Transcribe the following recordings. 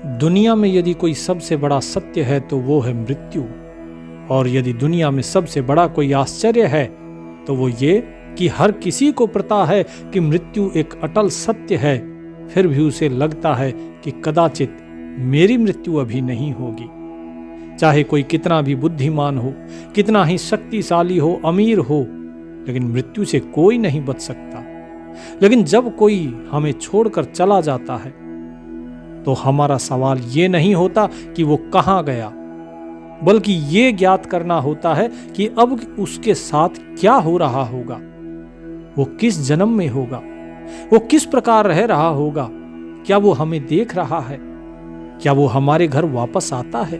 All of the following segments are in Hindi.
दुनिया में यदि कोई सबसे बड़ा सत्य है तो वो है मृत्यु, और यदि दुनिया में सबसे बड़ा कोई आश्चर्य है तो वो ये कि हर किसी को पता है कि मृत्यु एक अटल सत्य है, फिर भी उसे लगता है कि कदाचित मेरी मृत्यु अभी नहीं होगी। चाहे कोई कितना भी बुद्धिमान हो, कितना ही शक्तिशाली हो, अमीर हो, लेकिन मृत्यु से कोई नहीं बच सकता। लेकिन जब कोई हमें छोड़कर चला जाता है तो हमारा सवाल ये नहीं होता कि वो कहाँ गया, बल्कि ये ज्ञात करना होता है कि अब उसके साथ क्या हो रहा होगा, वो किस जन्म में होगा, वो किस प्रकार रह रहा होगा, क्या वो हमें देख रहा है, क्या वो हमारे घर वापस आता है।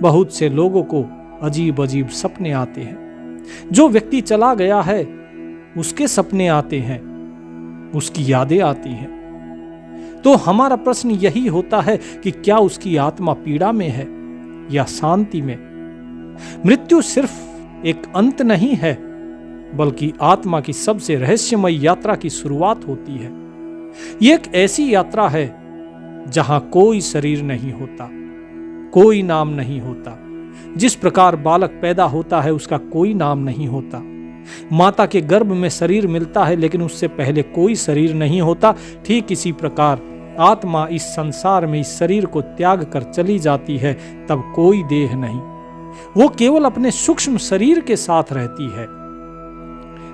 बहुत से लोगों को अजीब अजीब सपने आते हैं। जो व्यक्ति चला गया है उसके सपने आते हैं, उसकी यादें आती हैं। तो हमारा प्रश्न यही होता है कि क्या उसकी आत्मा पीड़ा में है या शांति में। मृत्यु सिर्फ एक अंत नहीं है, बल्कि आत्मा की सबसे रहस्यमय यात्रा की शुरुआत होती है। ये एक ऐसी यात्रा है जहां कोई शरीर नहीं होता, कोई नाम नहीं होता। जिस प्रकार बालक पैदा होता है उसका कोई नाम नहीं होता, माता के गर्भ में शरीर मिलता है लेकिन उससे पहले कोई शरीर नहीं होता, ठीक इसी प्रकार आत्मा इस संसार में इस शरीर को त्याग कर चली जाती है तब कोई देह नहीं, वो केवल अपने सूक्ष्म शरीर के साथ रहती है।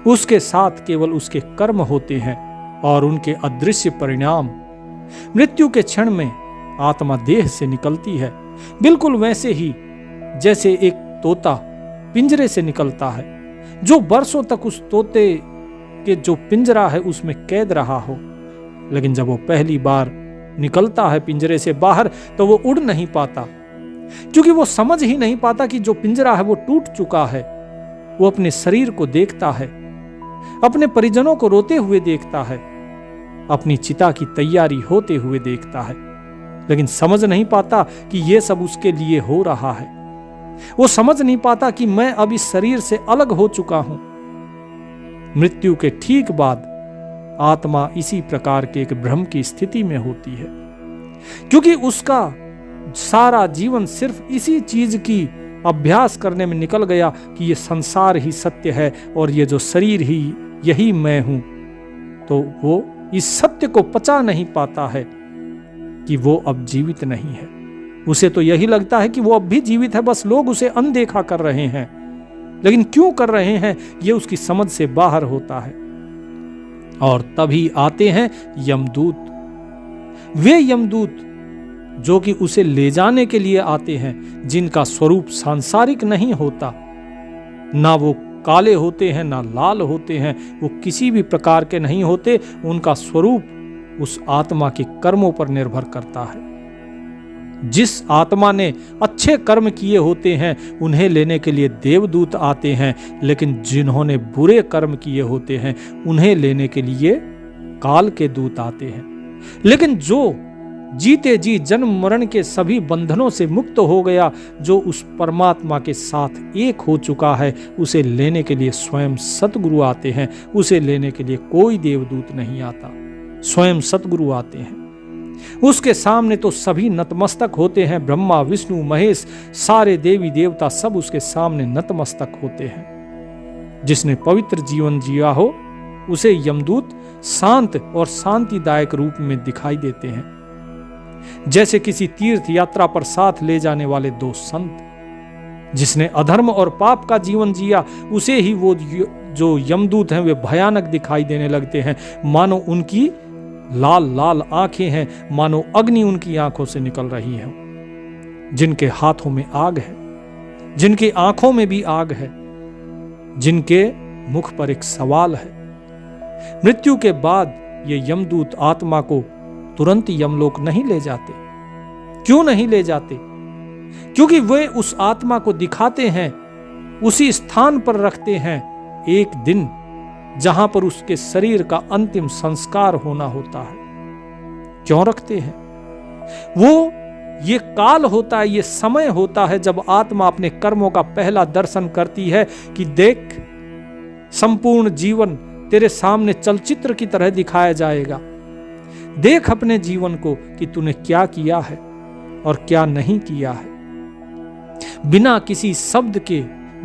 उसके साथ केवल उसके कर्म होते हैं और उनके अदृश्य परिणाम। मृत्यु के क्षण में आत्मा देह से निकलती है, बिल्कुल वैसे ही जैसे एक तोता पिंजरे से निकलता है, जो बरसों तक उस तोते के जो पिंजरा है उसमें कैद रहा हो। लेकिन जब वो पहली बार निकलता है पिंजरे से बाहर तो वो उड़ नहीं पाता, क्योंकि वो समझ ही नहीं पाता कि जो पिंजरा है वो टूट चुका है। वो अपने शरीर को देखता है, अपने परिजनों को रोते हुए देखता है, अपनी चिता की तैयारी होते हुए देखता है, लेकिन समझ नहीं पाता कि ये सब उसके लिए हो रहा है। वो समझ नहीं पाता कि मैं अब इस शरीर से अलग हो चुका हूं। मृत्यु के ठीक बाद आत्मा इसी प्रकार के एक भ्रम की स्थिति में होती है, क्योंकि उसका सारा जीवन सिर्फ इसी चीज की अभ्यास करने में निकल गया कि ये संसार ही सत्य है और ये जो शरीर ही यही मैं हूं। तो वो इस सत्य को पचा नहीं पाता है कि वो अब जीवित नहीं है। उसे तो यही लगता है कि वो अब भी जीवित है, बस लोग उसे अनदेखा कर रहे हैं। लेकिन क्यों कर रहे हैं ये उसकी समझ से बाहर होता है। और तभी आते हैं यमदूत। वे यमदूत जो कि उसे ले जाने के लिए आते हैं, जिनका स्वरूप सांसारिक नहीं होता, ना वो काले होते हैं ना लाल होते हैं, वो किसी भी प्रकार के नहीं होते। उनका स्वरूप उस आत्मा के कर्मों पर निर्भर करता है। जिस आत्मा ने अच्छे कर्म किए होते हैं उन्हें लेने के लिए देवदूत आते हैं, लेकिन जिन्होंने बुरे कर्म किए होते हैं उन्हें लेने के लिए काल के दूत आते हैं। लेकिन जो जीते जी जन्म मरण के सभी बंधनों से मुक्त हो गया, जो उस परमात्मा के साथ एक हो चुका है, उसे लेने के लिए स्वयं सतगुरु आते हैं। उसे लेने के लिए कोई देवदूत नहीं आता, स्वयं सतगुरु आते हैं। उसके सामने तो सभी नतमस्तक होते हैं, ब्रह्मा विष्णु महेश सारे देवी देवता सब उसके सामने नतमस्तक होते हैं। जिसने पवित्र जीवन जिया हो उसे यमदूत शांत और शांतिदायक रूप में दिखाई देते हैं, जैसे किसी तीर्थ यात्रा पर साथ ले जाने वाले दो संत। जिसने अधर्म और पाप का जीवन जिया उसे ही वो जो यमदूत हैं वे भयानक दिखाई देने लगते हैं, मानो उनकी लाल लाल आंखें हैं, मानो अग्नि उनकी आंखों से निकल रही है। जिनके हाथों में आग है, जिनकी आंखों में भी आग है, जिनके मुख पर एक सवाल है। मृत्यु के बाद ये यमदूत आत्मा को तुरंत यमलोक नहीं ले जाते। क्यों नहीं ले जाते? क्योंकि वे उस आत्मा को दिखाते हैं, उसी स्थान पर रखते हैं एक दिन जहां पर उसके शरीर का अंतिम संस्कार होना होता है। क्यों रखते हैं? वो ये काल होता है, ये समय होता है जब आत्मा अपने कर्मों का पहला दर्शन करती है कि देख, संपूर्ण जीवन तेरे सामने चलचित्र की तरह दिखाया जाएगा। देख अपने जीवन को कि तूने क्या किया है, और क्या नहीं किया है। बिना किसी शब्द के,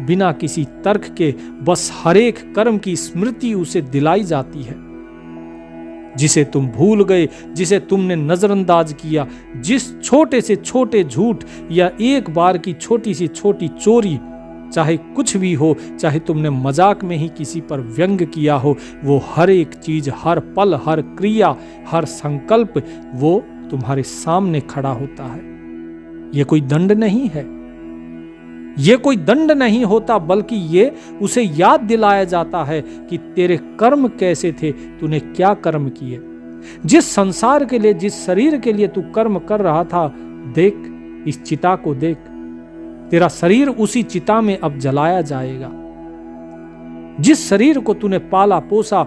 बिना किसी तर्क के, बस हर एक कर्म की स्मृति उसे दिलाई जाती है। जिसे तुम भूल गए, जिसे तुमने नजरअंदाज किया, जिस छोटे से छोटे झूठ या एक बार की छोटी सी छोटी चोरी, चाहे कुछ भी हो, चाहे तुमने मजाक में ही किसी पर व्यंग किया हो, वो हर एक चीज, हर पल, हर क्रिया, हर संकल्प वो तुम्हारे सामने खड़ा होता है। ये कोई दंड नहीं है, ये कोई दंड नहीं होता, बल्कि ये उसे याद दिलाया जाता है कि तेरे कर्म कैसे थे, तूने क्या कर्म किए। जिस संसार के लिए, जिस शरीर के लिए तू कर्म कर रहा था, देख इस चिता को देख, तेरा शरीर उसी चिता में अब जलाया जाएगा। जिस शरीर को तूने पाला पोसा,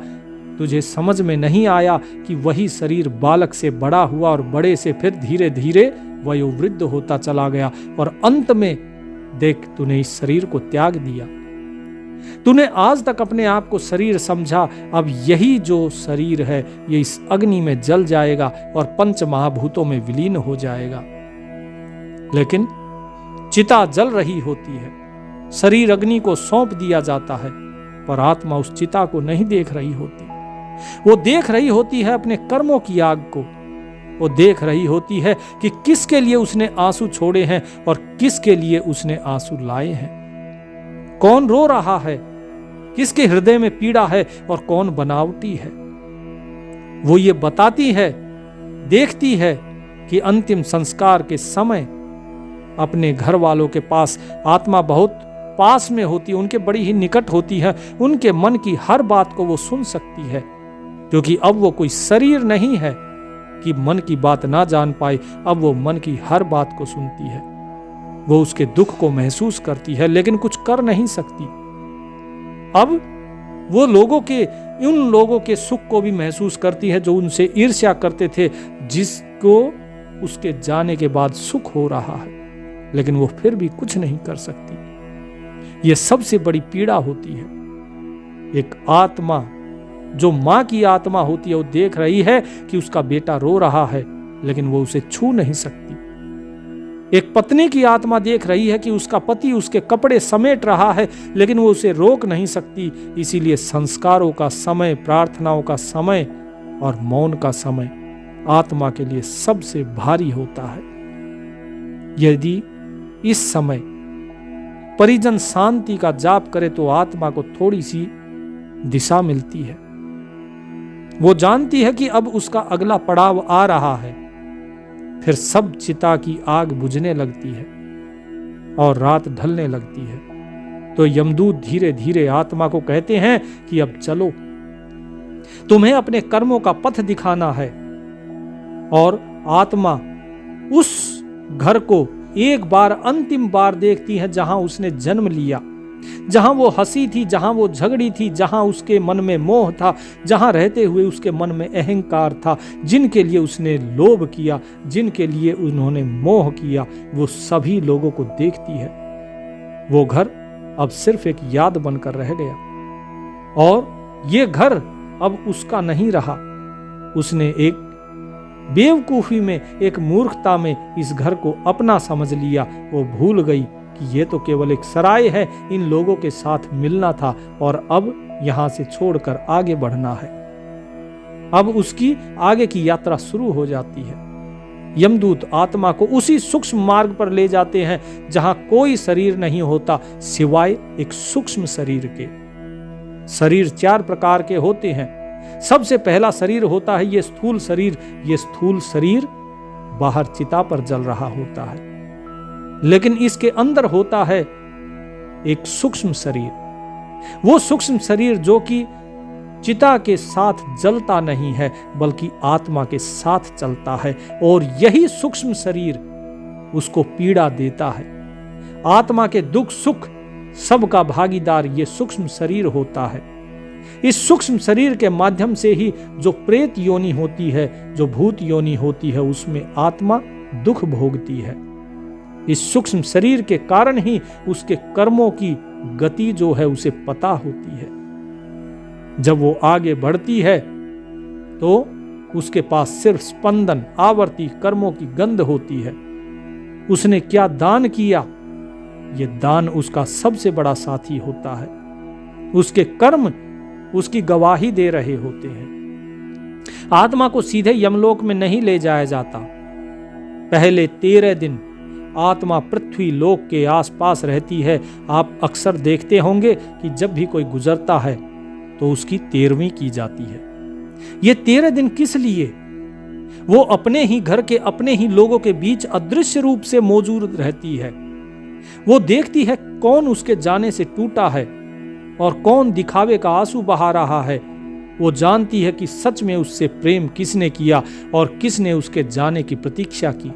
तुझे समझ में नहीं आया कि वही शरीर बालक से बड़ा हुआ और बड़े से फिर धीरे धीरे वयोवृद्ध होता चला गया और अंत में देख तूने इस शरीर को त्याग दिया। तूने आज तक अपने आप को शरीर समझा, अब यही जो शरीर है ये इस अग्नि में जल जाएगा और पंच महाभूतों में विलीन हो जाएगा। लेकिन चिता जल रही होती है, शरीर अग्नि को सौंप दिया जाता है, पर आत्मा उस चिता को नहीं देख रही होती। वो देख रही होती है अपने कर्मों की आग को। वो देख रही होती है कि किसके लिए उसने आंसू छोड़े हैं और किसके लिए उसने आंसू लाए हैं। कौन रो रहा है, किसके हृदय में पीड़ा है और कौन बनावटी है। वो ये बताती है, देखती है कि अंतिम संस्कार के समय अपने घर वालों के पास आत्मा बहुत पास में होती है, उनके बड़ी ही निकट होती है, उनके मन की हर बात को वो सुन सकती है, क्योंकि अब वो कोई शरीर नहीं है कि मन की बात ना जान पाए। अब वो मन की हर बात को सुनती है, वो उसके दुख को महसूस करती है, लेकिन कुछ कर नहीं सकती। अब वो उन लोगों के सुख को भी महसूस करती है जो उनसे ईर्ष्या करते थे, जिसको उसके जाने के बाद सुख हो रहा है, लेकिन वो फिर भी कुछ नहीं कर सकती। ये सबसे बड़ी पीड़ा होती है। एक आत्मा जो मां की आत्मा होती है, वो देख रही है कि उसका बेटा रो रहा है, लेकिन वो उसे छू नहीं सकती। एक पत्नी की आत्मा देख रही है कि उसका पति उसके कपड़े समेट रहा है, लेकिन वो उसे रोक नहीं सकती। इसीलिए संस्कारों का समय, प्रार्थनाओं का समय और मौन का समय आत्मा के लिए सबसे भारी होता है। यदि इस समय परिजन शांति का जाप करे तो आत्मा को थोड़ी सी दिशा मिलती है। वो जानती है कि अब उसका अगला पड़ाव आ रहा है। फिर सब चिता की आग बुझने लगती है और रात ढलने लगती है। तो यमदूत धीरे धीरे आत्मा को कहते हैं कि अब चलो, तुम्हें अपने कर्मों का पथ दिखाना है। और आत्मा उस घर को एक बार, अंतिम बार देखती है जहां उसने जन्म लिया, जहां वो हंसी थी, जहां वो झगड़ी थी, जहां उसके मन में मोह था, जहां रहते हुए उसके मन में अहंकार था, जिनके लिए उसने लोभ किया, जिनके लिए उन्होंने मोह किया, वो सभी लोगों को देखती है। वो घर अब सिर्फ एक याद बनकर रह गया और ये घर अब उसका नहीं रहा। उसने एक बेवकूफी में, एक मूर्खता में इस घर को अपना समझ लिया। वो भूल गई कि ये तो केवल एक सराय है, इन लोगों के साथ मिलना था और अब यहां से छोड़कर आगे बढ़ना है। अब उसकी आगे की यात्रा शुरू हो जाती है। यमदूत आत्मा को उसी सूक्ष्म मार्ग पर ले जाते हैं जहां कोई शरीर नहीं होता सिवाय एक सूक्ष्म शरीर के। शरीर 4 प्रकार के होते हैं। सबसे पहला शरीर होता है ये स्थूल शरीर। ये स्थूल शरीर बाहर चिता पर जल रहा होता है, लेकिन इसके अंदर होता है एक सूक्ष्म शरीर। वो सूक्ष्म शरीर जो कि चिता के साथ जलता नहीं है, बल्कि आत्मा के साथ चलता है, और यही सूक्ष्म शरीर उसको पीड़ा देता है। आत्मा के दुख सुख सबका भागीदार ये सूक्ष्म शरीर होता है। इस सूक्ष्म शरीर के माध्यम से ही जो प्रेत योनि होती है, जो भूत योनि होती है, उसमें आत्मा दुख भोगती है। इस सूक्ष्म शरीर के कारण ही उसके कर्मों की गति जो है उसे पता होती है। जब वो आगे बढ़ती है तो उसके पास सिर्फ स्पंदन, आवर्ती कर्मों की गंध होती है। उसने क्या दान किया, ये दान उसका सबसे बड़ा साथी होता है। उसके कर्म उसकी गवाही दे रहे होते हैं। आत्मा को सीधे यमलोक में नहीं ले जाया जाता। पहले 13 दिन आत्मा पृथ्वी लोक के आसपास रहती है। आप अक्सर देखते होंगे कि जब भी कोई गुजरता है तो उसकी 13वीं की जाती है। ये 13 दिन किस लिए? वो अपने ही घर के अपने ही लोगों के बीच अदृश्य रूप से मौजूद रहती है। वो देखती है कौन उसके जाने से टूटा है और कौन दिखावे का आंसू बहा रहा है। वो जानती है कि सच में उससे प्रेम किसने किया और किसने उसके जाने की प्रतीक्षा की।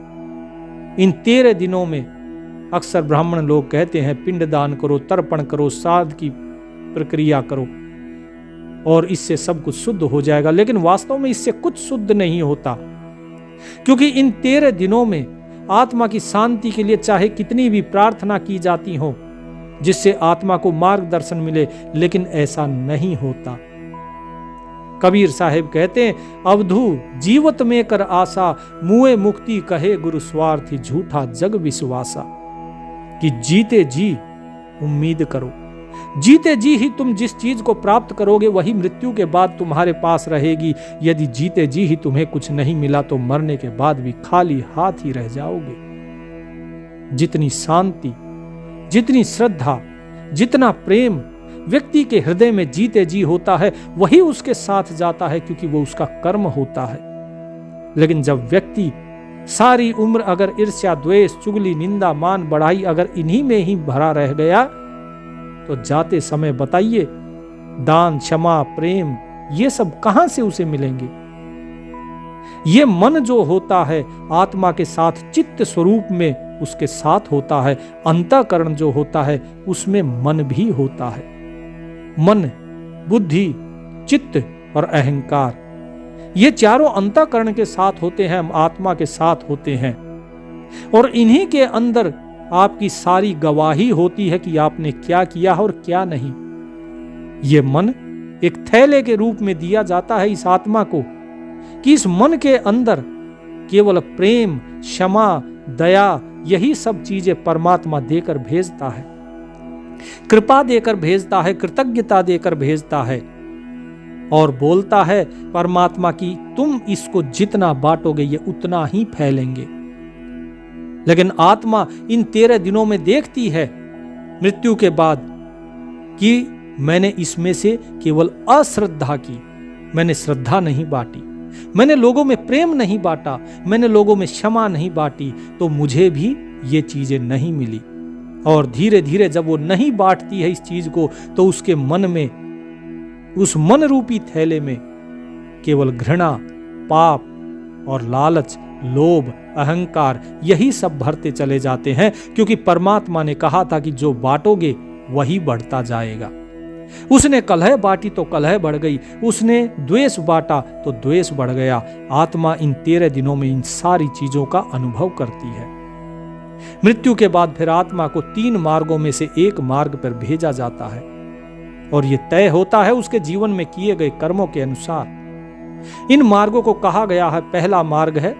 इन 13 दिनों में अक्सर ब्राह्मण लोग कहते हैं पिंडदान करो, तर्पण करो, श्राद्ध की प्रक्रिया करो और इससे सब कुछ शुद्ध हो जाएगा। लेकिन वास्तव में इससे कुछ शुद्ध नहीं होता, क्योंकि इन 13 दिनों में आत्मा की शांति के लिए चाहे कितनी भी प्रार्थना की जाती हो जिससे आत्मा को मार्गदर्शन मिले, लेकिन ऐसा नहीं होता। कबीर साहिब कहते हैं, अवधू जीवत में कर आशा, मुए मुक्ति कहे गुरु स्वार्थी, झूठा जग विश्वासा। कि जीते जी उम्मीद करो, जीते जी ही तुम जिस चीज को प्राप्त करोगे वही मृत्यु के बाद तुम्हारे पास रहेगी। यदि जीते जी ही तुम्हें कुछ नहीं मिला तो मरने के बाद भी खाली हाथ ही रह जाओगे। जितनी शांति, जितनी श्रद्धा, जितना प्रेम व्यक्ति के हृदय में जीते जी होता है वही उसके साथ जाता है, क्योंकि वो उसका कर्म होता है। लेकिन जब व्यक्ति सारी उम्र अगर ईर्ष्या, द्वेष, चुगली, निंदा, मान, बढ़ाई अगर इन्हीं में ही भरा रह गया तो जाते समय बताइए दान, क्षमा, प्रेम ये सब कहां से उसे मिलेंगे? ये मन जो होता है आत्मा के साथ चित्त स्वरूप में उसके साथ होता है। अंतःकरण जो होता है उसमें मन भी होता है। मन, बुद्धि, चित्त और अहंकार, ये चारों अंतःकरण के साथ होते हैं, हम आत्मा के साथ होते हैं। और इन्हीं के अंदर आपकी सारी गवाही होती है कि आपने क्या किया और क्या नहीं। ये मन एक थैले के रूप में दिया जाता है इस आत्मा को, कि इस मन के अंदर केवल प्रेम, क्षमा, दया यही सब चीजें परमात्मा देकर भेजता है, कृपा देकर भेजता है, कृतज्ञता देकर भेजता है और बोलता है परमात्मा की तुम इसको जितना बांटोगे ये उतना ही फैलेंगे। लेकिन आत्मा इन 13 दिनों में देखती है मृत्यु के बाद कि मैंने इसमें से केवल अश्रद्धा की, मैंने श्रद्धा नहीं बांटी, मैंने लोगों में प्रेम नहीं बांटा, मैंने लोगों में क्षमा नहीं बांटी, तो मुझे भी ये चीजें नहीं मिली। और धीरे धीरे जब वो नहीं बांटती है इस चीज को तो उसके मन में, उस मन रूपी थैले में केवल घृणा, पाप और लालच, लोभ, अहंकार यही सब भरते चले जाते हैं। क्योंकि परमात्मा ने कहा था कि जो बांटोगे वही बढ़ता जाएगा। उसने कलह बांटी तो कलह बढ़ गई, उसने द्वेष बांटा तो द्वेष बढ़ गया। आत्मा इन 13 दिनों में इन सारी चीजों का अनुभव करती है। मृत्यु के बाद फिर आत्मा को 3 मार्गों में से एक मार्ग पर भेजा जाता है और यह तय होता है उसके जीवन में किए गए कर्मों के अनुसार। इन मार्गों को कहा गया है, पहला मार्ग है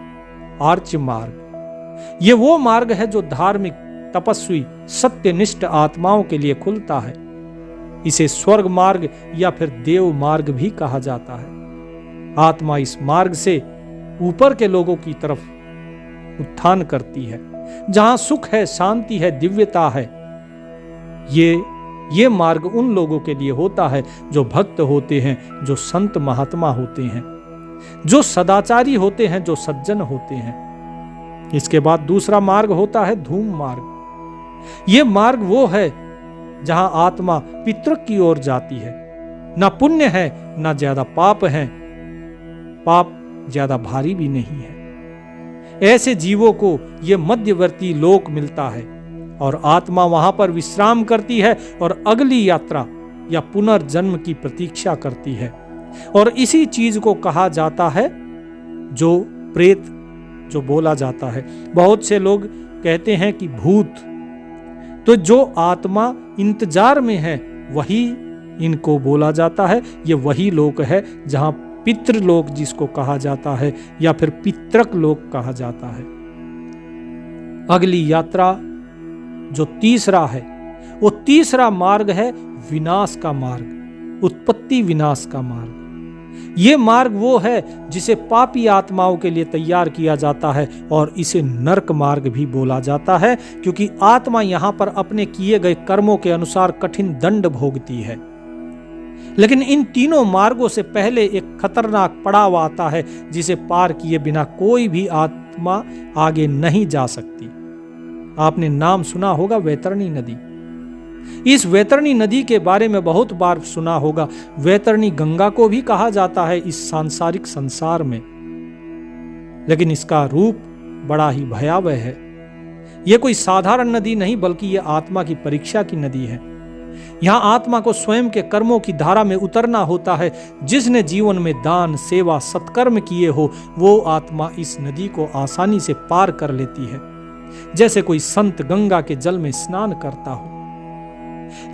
आर्च मार्ग। यह वो मार्ग है जो धार्मिक, तपस्वी, सत्यनिष्ठ आत्माओं के लिए खुलता है। इसे स्वर्ग मार्ग या फिर देव मार्ग भी कहा जाता है। आत्मा इस मार्ग से ऊपर के लोगों की तरफ उत्थान करती है, जहां सुख है, शांति है, दिव्यता है। ये मार्ग उन लोगों के लिए होता है जो भक्त होते हैं, जो संत महात्मा होते हैं, जो सदाचारी होते हैं, जो सज्जन होते हैं। इसके बाद दूसरा मार्ग होता है धूम मार्ग। यह मार्ग वो है जहां आत्मा पितृक की ओर जाती है। ना पुण्य है ना ज्यादा पाप है, पाप ज्यादा भारी भी नहीं है। ऐसे जीवों को यह मध्यवर्ती लोक मिलता है और आत्मा वहां पर विश्राम करती है और अगली यात्रा या पुनर्जन्म की प्रतीक्षा करती है। और इसी चीज को कहा जाता है जो प्रेत जो बोला जाता है। बहुत से लोग कहते हैं कि भूत, तो जो आत्मा इंतजार में है वही इनको बोला जाता है। ये वही लोक है जहां पितृलोक जिसको कहा जाता है या फिर पितृक लोक कहा जाता है। अगली यात्रा जो तीसरा है, वो तीसरा मार्ग है विनाश का मार्ग, उत्पत्ति विनाश का मार्ग। ये मार्ग वो है जिसे पापी आत्माओं के लिए तैयार किया जाता है और इसे नरक मार्ग भी बोला जाता है, क्योंकि आत्मा यहां पर अपने किए गए कर्मों के अनुसार कठिन दंड भोगती है। लेकिन इन तीनों मार्गों से पहले एक खतरनाक पड़ाव आता है जिसे पार किए बिना कोई भी आत्मा आगे नहीं जा सकती। आपने नाम सुना होगा वैतरणी नदी। इस वैतरणी नदी के बारे में बहुत बार सुना होगा। वैतरणी गंगा को भी कहा जाता है इस सांसारिक संसार में, लेकिन इसका रूप बड़ा ही भयावह है। यह कोई साधारण नदी नहीं, बल्कि यह आत्मा की परीक्षा की नदी है। यहां आत्मा को स्वयं के कर्मों की धारा में उतरना होता है। जिसने जीवन में दान, सेवा, सत्कर्म किए हो, वो आत्मा इस नदी को आसानी से पार कर लेती है, जैसे कोई संत गंगा के जल में स्नान करता हो।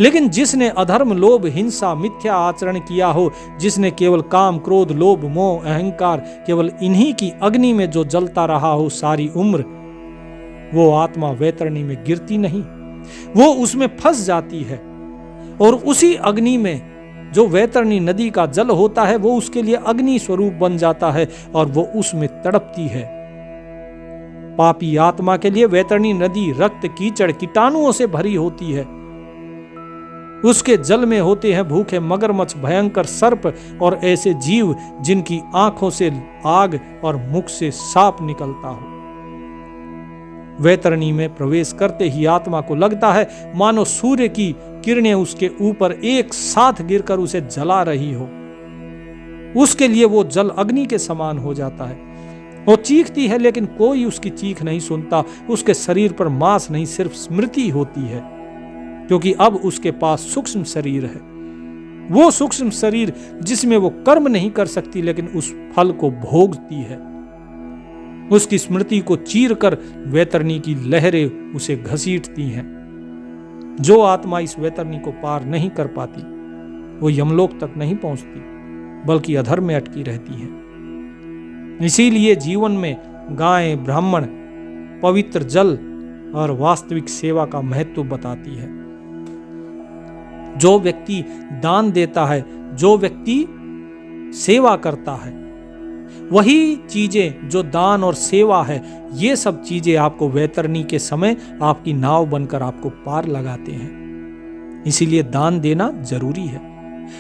लेकिन जिसने अधर्म, लोभ, हिंसा, मिथ्या आचरण किया हो, जिसने केवल काम, क्रोध, लोभ, मोह, अहंकार, केवल इन्हीं की अग्नि में जो जलता रहा हो सारी उम्र, वो आत्मा वैतरणी में गिरती नहीं, वो उसमें फंस जाती है। और उसी अग्नि में जो वैतरणी नदी का जल होता है, वो उसके लिए अग्नि स्वरूप बन जाता है और वो उसमें तड़पती है। पापी आत्मा के लिए वैतरणी नदी रक्त, कीचड़, कीटाणुओं से भरी होती है। उसके जल में होते हैं भूखे मगरमच्छ, भयंकर सर्प और ऐसे जीव जिनकी आंखों से आग और मुख से सांप निकलता हो। वैतरणी में प्रवेश करते ही आत्मा को लगता है मानो सूर्य की किरणें उसके ऊपर एक साथ गिरकर उसे जला रही हो। उसके लिए वो जल अग्नि के समान हो जाता है। वो चीखती है, लेकिन कोई उसकी चीख नहीं सुनता। उसके शरीर पर मांस नहीं, सिर्फ स्मृति होती है, क्योंकि अब उसके पास सूक्ष्म शरीर है। वो सूक्ष्म शरीर जिसमें वो कर्म नहीं कर सकती, लेकिन उस फल को भोगती है। उसकी स्मृति को चीरकर वैतरणी की लहरें उसे घसीटती हैं। जो आत्मा इस वैतरणी को पार नहीं कर पाती, वो यमलोक तक नहीं पहुंचती, बल्कि अधर्म में अटकी रहती है। इसीलिए जीवन में गाय, ब्राह्मण, पवित्र जल और वास्तविक सेवा का महत्व बताती है। जो व्यक्ति दान देता है, जो व्यक्ति सेवा करता है, वही चीजें जो दान और सेवा है, ये सब चीजें आपको वैतरणी के समय आपकी नाव बनकर आपको पार लगाते हैं। इसीलिए दान देना जरूरी है।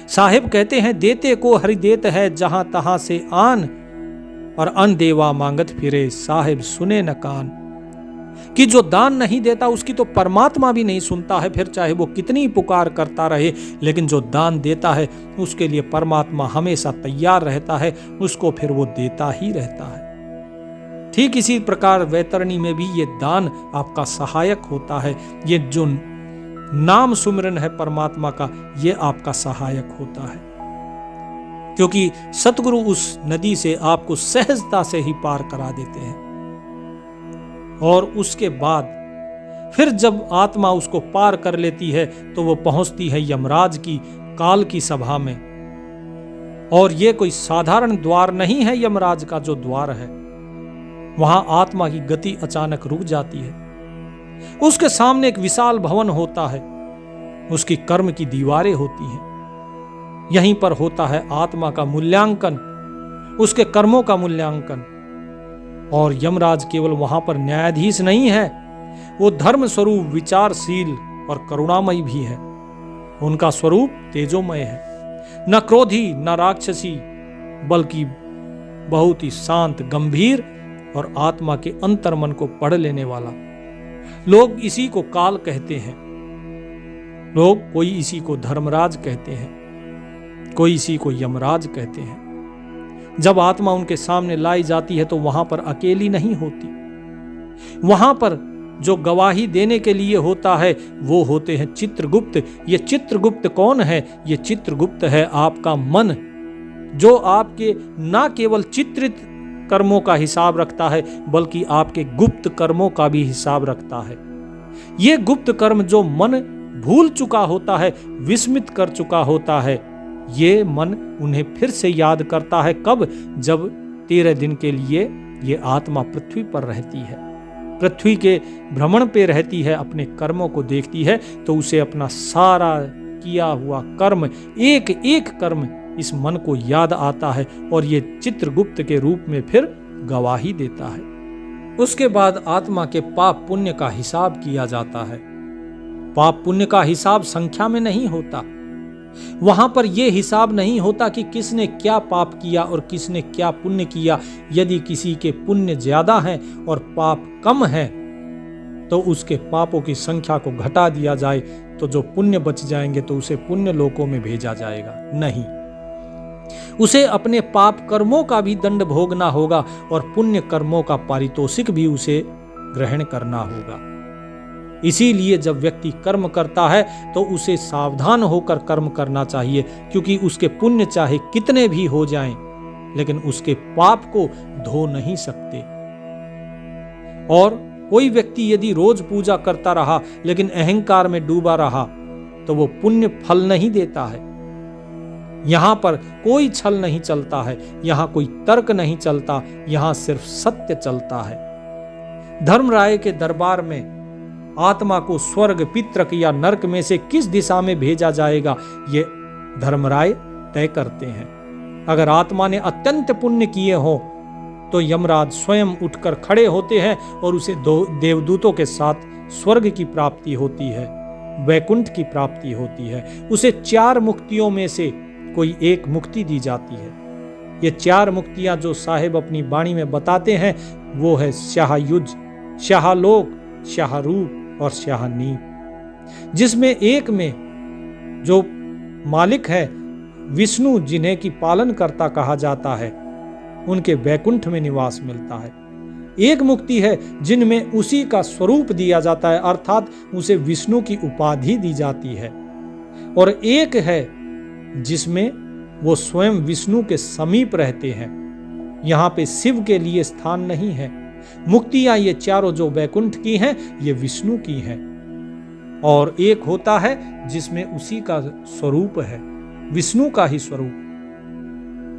साहिब कहते हैं, देते को हरि देत है, जहां तहां से आन, और अन देवा मांगत फिरे, साहिब सुने न कान। कि जो दान नहीं देता उसकी तो परमात्मा भी नहीं सुनता है, फिर चाहे वो कितनी पुकार करता रहे। लेकिन जो दान देता है उसके लिए परमात्मा हमेशा तैयार रहता है, उसको फिर वो देता ही रहता है। ठीक इसी प्रकार वैतरणी में भी ये दान आपका सहायक होता है। ये जो नाम सुमिरन है परमात्मा का, ये आपका सहायक होता है, क्योंकि सतगुरु उस नदी से आपको सहजता से ही पार करा देते हैं। और उसके बाद फिर जब आत्मा उसको पार कर लेती है तो वो पहुंचती है यमराज की काल की सभा में। और ये कोई साधारण द्वार नहीं है यमराज का जो द्वार है। वहां आत्मा की गति अचानक रुक जाती है। उसके सामने एक विशाल भवन होता है, उसकी कर्म की दीवारें होती हैं। यहीं पर होता है आत्मा का मूल्यांकन, उसके कर्मों का मूल्यांकन। और यमराज केवल वहां पर न्यायाधीश नहीं है, वो धर्म स्वरूप, विचारशील और करुणामयी भी है। उनका स्वरूप तेजोमय है, न क्रोधी न राक्षसी, बल्कि बहुत ही शांत, गंभीर और आत्मा के अंतर्मन को पढ़ लेने वाला। लोग इसी को काल कहते हैं। लोग कोई इसी को धर्मराज कहते हैं, कोई इसी को यमराज कहते हैं। जब आत्मा उनके सामने लाई जाती है तो वहां पर अकेली नहीं होती। वहां पर जो गवाही देने के लिए होता है वो होते हैं चित्रगुप्त। ये चित्रगुप्त कौन है? ये चित्रगुप्त है आपका मन, जो आपके ना केवल चित्रित कर्मों का हिसाब रखता है बल्कि आपके गुप्त कर्मों का भी हिसाब रखता है। ये गुप्त कर्म जो मन भूल चुका होता है, विस्मित कर चुका होता है, ये मन उन्हें फिर से याद करता है। कब? जब 13 दिन के लिए ये आत्मा पृथ्वी पर रहती है। पृथ्वी के भ्रमण पे रहती है, अपने कर्मों को देखती है, तो उसे अपना सारा किया हुआ कर्म, एक एक कर्म इस मन को याद आता है और ये चित्रगुप्त के रूप में फिर गवाही देता है। उसके बाद आत्मा के पाप पुण्य का हिसाब किया जाता है। पाप पुण्य का हिसाब संख्या में नहीं होता। वहां पर यह हिसाब नहीं होता कि किसने क्या पाप किया और किसने क्या पुण्य किया। यदि किसी के पुण्य ज्यादा हैं और पाप कम है तो उसके पापों की संख्या को घटा दिया जाए, तो जो पुण्य बच जाएंगे तो उसे पुण्य लोकों में भेजा जाएगा। नहीं, उसे अपने पाप कर्मों का भी दंड भोगना होगा और पुण्य कर्मों का पारितोषिक भी उसे ग्रहण करना होगा। इसीलिए जब व्यक्ति कर्म करता है तो उसे सावधान होकर कर्म करना चाहिए, क्योंकि उसके पुण्य चाहे कितने भी हो जाएं, लेकिन उसके पाप को धो नहीं सकते। और कोई व्यक्ति यदि रोज पूजा करता रहा लेकिन अहंकार में डूबा रहा तो वो पुण्य फल नहीं देता है। यहां पर कोई छल नहीं चलता है, यहां कोई तर्क नहीं चलता, यहां सिर्फ सत्य चलता है। धर्मराय के दरबार में आत्मा को स्वर्ग, पितृक या नरक में से किस दिशा में भेजा जाएगा, ये धर्मराय तय करते हैं। अगर आत्मा ने अत्यंत पुण्य किए हो तो यमराज स्वयं उठकर खड़े होते हैं और उसे देवदूतों के साथ स्वर्ग की प्राप्ति होती है, वैकुंठ की प्राप्ति होती है। उसे 4 मुक्तियों में से कोई एक मुक्ति दी जाती है। ये 4 मुक्तियां जो साहिब अपनी वाणी में बताते हैं वो है शाहयुज, शाहलोक, शाहरूप और शाहनीप, जिसमें एक में जो मालिक है विष्णु, जिन्हें की पालन करता कहा जाता है, उनके वैकुंठ में निवास मिलता है। एक मुक्ति है जिनमें उसी का स्वरूप दिया जाता है, अर्थात उसे विष्णु की उपाधि दी जाती है। और एक है जिसमें वो स्वयं विष्णु के समीप रहते हैं। यहां पे शिव के लिए स्थान नहीं है। मुक्तियां ये चारों जो वैकुंठ की हैं ये विष्णु की हैं। और एक होता है जिसमें उसी का स्वरूप है, विष्णु का ही स्वरूप,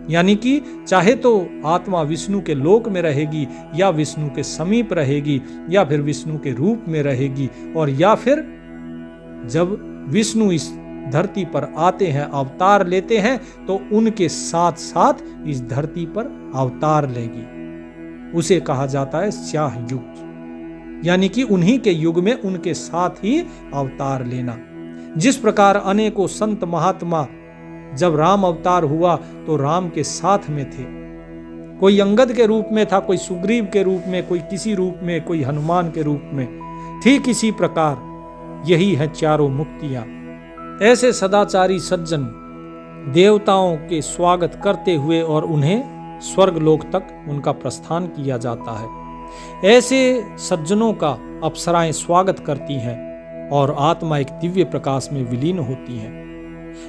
यानी कि चाहे तो आत्मा विष्णु के लोक में रहेगी या विष्णु के समीप रहेगी या फिर विष्णु के रूप में रहेगी, और या फिर जब विष्णु इस धरती पर आते हैं, अवतार लेते हैं, तो उनके साथ साथ इस धरती पर अवतार लेगी। उसे कहा जाता है शाह युग, यानी कि उन्हीं के युग में उनके साथ ही अवतार लेना। जिस प्रकार अनेकों संत महात्मा जब राम अवतार हुआ तो राम के साथ में थे, कोई अंगद के रूप में था, कोई सुग्रीव के रूप में, कोई किसी रूप में, कोई हनुमान के रूप में। ठीक इसी प्रकार यही है चारों मुक्तियां। ऐसे सदाचारी सज्जन देवताओं के स्वागत करते हुए और उन्हें स्वर्गलोक तक उनका प्रस्थान किया जाता है। ऐसे सज्जनों का अप्सराएं स्वागत करती हैं और आत्मा एक दिव्य प्रकाश में विलीन होती है।